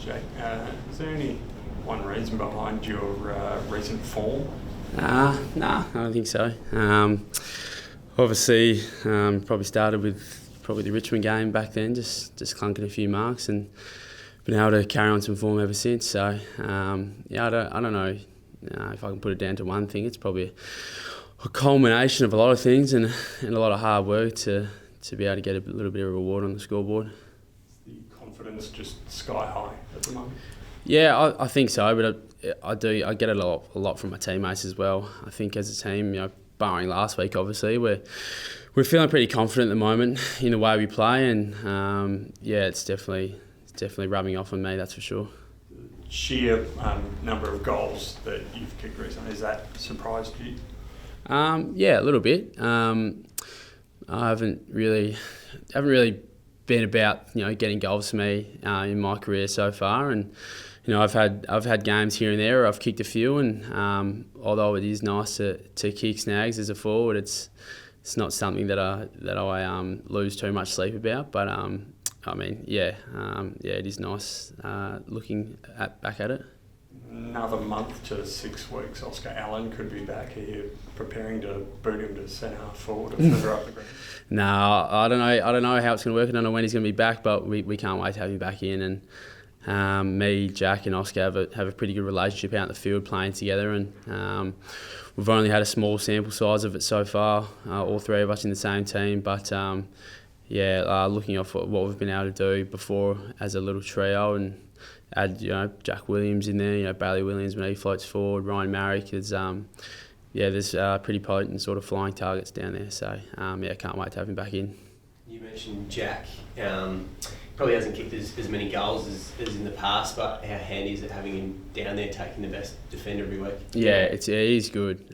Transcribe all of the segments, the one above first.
Jake, is there any one reason behind your recent form? Nah, I don't think so. Obviously, probably started with the Richmond game back then, just clunking a few marks and been able to carry on some form ever since. So I don't know if I can put it down to one thing. It's probably a culmination of a lot of things and a lot of hard work to be able to get a little bit of reward on the scoreboard. Is the confidence just sky high at the moment? Yeah, I think so, but I get it a lot from my teammates as well. I think as a team, barring last week, obviously, we're feeling pretty confident at the moment in the way we play, and it's definitely rubbing off on me, that's for sure. Sheer number of goals that you've kicked recently, has that surprised you? Yeah, a little bit. I haven't really been about getting goals for me in my career so far, and I've had games here and there where I've kicked a few, and although it is nice to kick snags as a forward, it's not something that I lose too much sleep about. But it is nice looking back at it. Another month to 6 weeks, Oscar Allen could be back. Are you preparing to boot him to centre half forward or further up the ground? No, I don't know how it's going to work. I don't know when he's going to be back, but we can't wait to have him back in. And me, Jack, and Oscar have a pretty good relationship out in the field playing together, and we've only had a small sample size of it so far, all three of us in the same team. But looking off what we've been able to do before as a little trio, and add Jack Williams in there, Bailey Williams when he floats forward, Ryan Marrick is there's pretty potent sort of flying targets down there. So can't wait to have him back in. You mentioned Jack. Probably hasn't kicked as many goals as in the past, but how handy is it having him down there taking the best defender every week? Yeah, he's good.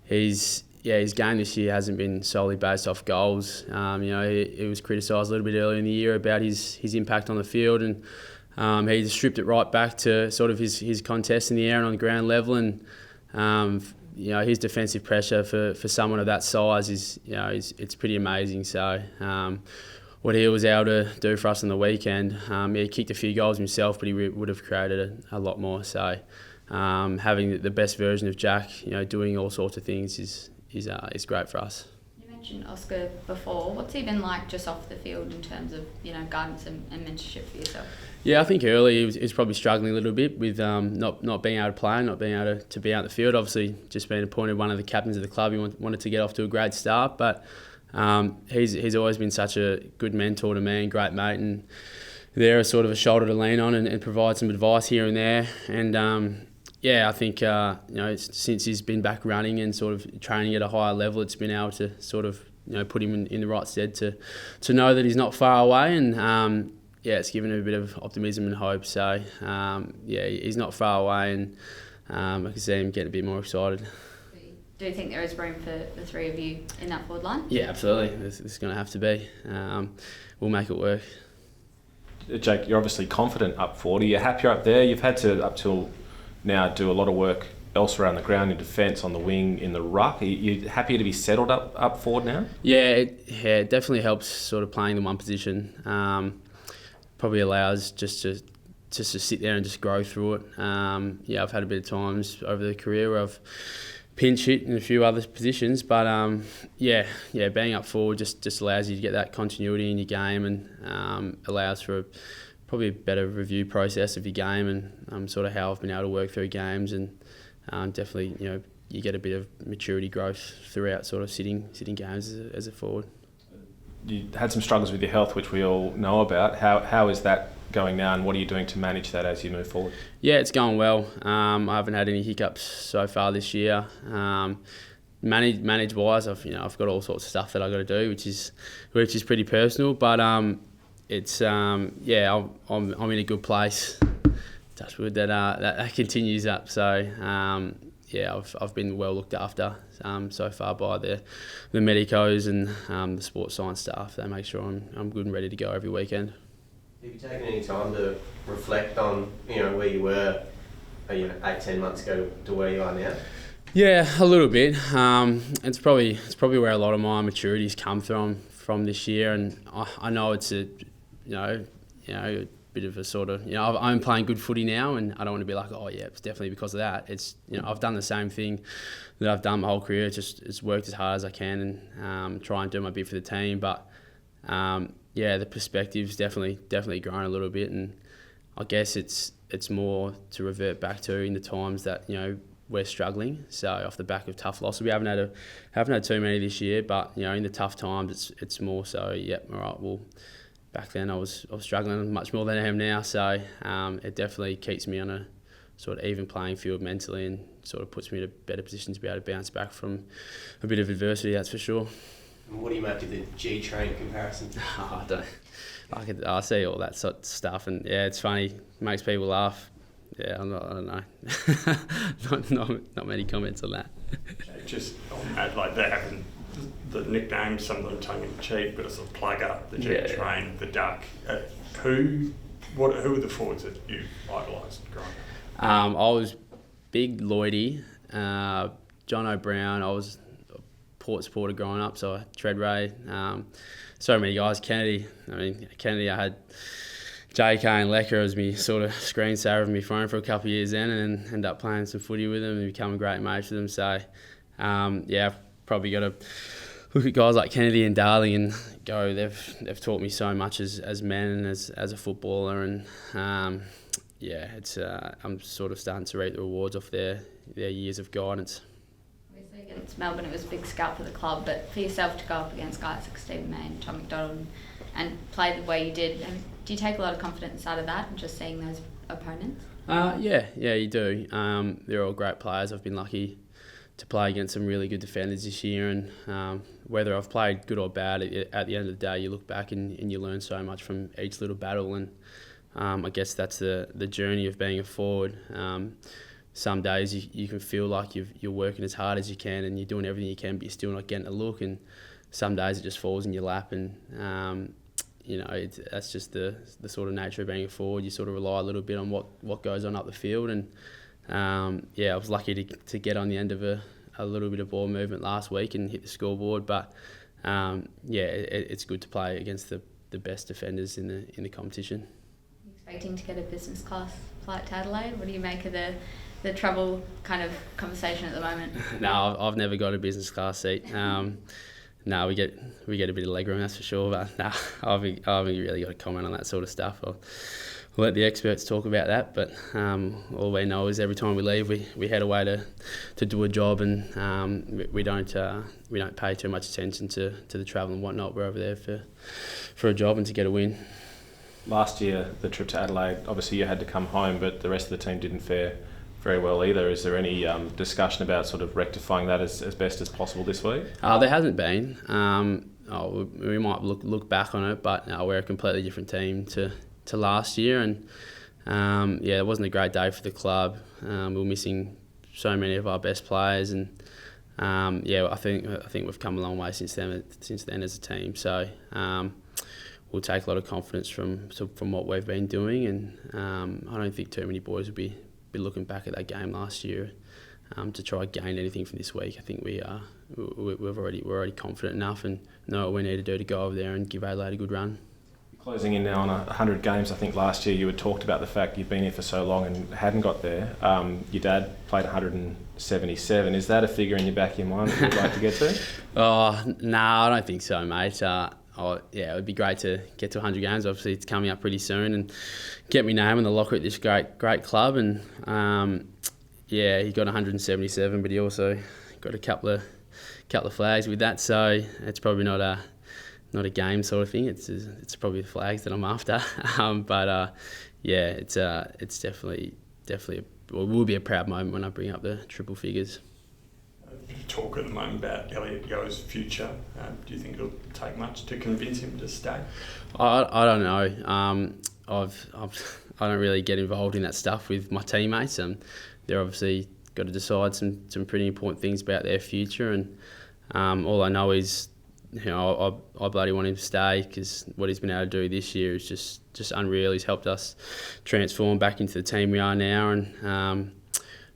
His game this year hasn't been solely based off goals. He was criticised a little bit earlier in the year about his impact on the field, and he just stripped it right back to sort of his contest in the air and on the ground level, and his defensive pressure for someone of that size is it's pretty amazing. So what he was able to do for us on the weekend, he kicked a few goals himself, but he would have created a lot more. So having the best version of Jack, doing all sorts of things is great for us. You mentioned Oscar before. What's he been like just off the field in terms of guidance and mentorship for yourself? Yeah, I think early he was probably struggling a little bit with not being able to play, not being able to be out in the field. Obviously, just being appointed one of the captains of the club, he wanted to get off to a great start. But he's always been such a good mentor to me and great mate, and they're sort of a shoulder to lean on and provide some advice here and there. And I think since he's been back running and sort of training at a higher level, it's been able to sort of put him in the right stead to know that he's not far away, and it's given him a bit of optimism and hope. So he's not far away, and I can see him getting a bit more excited. Do you think there is room for the three of you in that forward line? Yeah, absolutely. It's going to have to be. We'll make it work. Jake, you're obviously confident up forward. Are you happier up there? You've had to, up till now, do a lot of work elsewhere on the ground, in defence, on the wing, in the ruck. Are you happier to be settled up forward now? Yeah, it definitely helps sort of playing the one position. Probably allows just to sit there and just grow through it. I've had a bit of times over the career where I've pinch hit in a few other positions, but being up forward just allows you to get that continuity in your game, and allows for probably a better review process of your game, and sort of how I've been able to work through games, and definitely you get a bit of maturity growth throughout sort of sitting games as a forward. You had some struggles with your health, which we all know about. How is that going now, and what are you doing to manage that as you move forward? Yeah, it's going well. I haven't had any hiccups so far this year. Manage wise, I've got all sorts of stuff that I got to do, which is pretty personal. But it's I'm in a good place. Touch wood that continues up. So I've been well looked after so far by the medicos and the sports science staff. They make sure I'm good and ready to go every weekend. Have you taken any time to reflect on where you were 8-10 months ago to where you are now? Yeah, a little bit. It's probably where a lot of my maturity's come from this year, and I know it's bit of a sort of, I'm playing good footy now, and I don't want to be like, oh yeah, it's definitely because of that. It's, I've done the same thing that I've done my whole career. It's worked as hard as I can and try and do my bit for the team. But the perspective's definitely grown a little bit, and I guess it's more to revert back to in the times that we're struggling. So off the back of tough losses, we haven't had too many this year, but in the tough times, it's more so. All right. Well, back then I was struggling much more than I am now. So it definitely keeps me on a sort of even playing field mentally, and sort of puts me in a better position to be able to bounce back from a bit of adversity. That's for sure. And what do you make of the G Train comparison? I don't. I see all that sort of stuff, and it's funny. Makes people laugh. Yeah, I don't know. not many comments on that. Just on that, like they have the nicknames, some of them tongue in cheek, but it's a plugger, the Jet Train, the Duck. Who are the forwards that you idolised growing up? I was big Lloydie, John O'Brien. I was a Port supporter growing up, so Treadray. So many guys. Kennedy. Kennedy. I had JK and Lecker as me sort of screensaver of my phone for a couple of years then, and then end up playing some footy with them and become a great mate with them. So, I've probably got to look at guys like Kennedy and Darling and go, they've taught me so much as men and as a footballer, and I'm sort of starting to reap the rewards off their years of guidance. Obviously against Melbourne it was a big scalp for the club, but for yourself to go up against guys like Stephen May and Tom McDonald and play the way you did, do you take a lot of confidence out of that and just seeing those opponents? Yeah, you do. They're all great players. I've been lucky to play against some really good defenders this year, and whether I've played good or bad, at the end of the day you look back and you learn so much from each little battle, and I guess that's the journey of being a forward. Some days you can feel like you're working as hard as you can and you're doing everything you can, but you're still not getting a look, and some days it just falls in your lap, and that's just the sort of nature of being a forward. You sort of rely a little bit on what goes on up the field, and I was lucky to get on the end of a little bit of ball movement last week and hit the scoreboard, but it's good to play against the best defenders in the competition. Are you expecting to get a business class flight to Adelaide? What do you make of the travel kind of conversation at the moment? No, I've never got a business class seat. No, we get a bit of legroom, that's for sure. But no, I haven't really got a comment on that sort of stuff. I'll let the experts talk about that. But all we know is every time we leave, we head away to do a job, and we don't pay too much attention to the travel and whatnot. We're over there for a job and to get a win. Last year, the trip to Adelaide, obviously you had to come home, but the rest of the team didn't fare very well either. Is there any discussion about sort of rectifying that as best as possible this week? There hasn't been. We might look back on it, but we're a completely different team to last year, and it wasn't a great day for the club. We were missing so many of our best players, and I think we've come a long way since then as a team. So we'll take a lot of confidence from what we've been doing, and I don't think too many boys will be looking back at that game last year to try and gain anything from this week. I think we're already confident enough and know what we need to do to go over there and give Adelaide a good run. Closing in now on 100 games, I think last year you had talked about the fact you've been here for so long and hadn't got there. Your dad played 177. Is that a figure in your back of your mind that you'd like to get to? No, I don't think so, mate. It would be great to get to 100 games. Obviously, it's coming up pretty soon, and get my name in the locker at this great club. And he got 177, but he also got a couple of flags with that. So it's probably not a game sort of thing. It's probably the flags that I'm after. It's definitely it will be a proud moment when I bring up the triple figures. Talk at the moment about Elliot Yeo's future. Do you think it'll take much to convince him to stay? I don't know. I don't really get involved in that stuff with my teammates, and they're obviously got to decide some pretty important things about their future. And all I know is, I bloody want him to stay, because what he's been able to do this year is just unreal. He's helped us transform back into the team we are now, and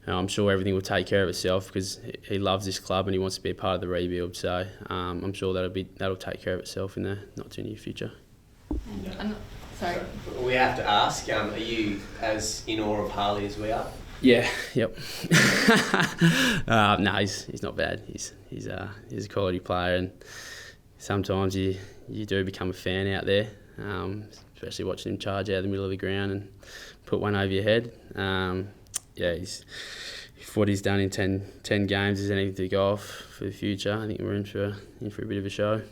I'm sure everything will take care of itself, because he loves this club and he wants to be a part of the rebuild. So I'm sure that'll take care of itself in the not too near future. Sorry. We have to ask, are you as in awe of Harley as we are? Yeah, yep. No, he's not bad. He's a quality player, and sometimes you do become a fan out there, especially watching him charge out of the middle of the ground and put one over your head. What he's done in 10 games is anything to go off for the future. I think we're in for a bit of a show.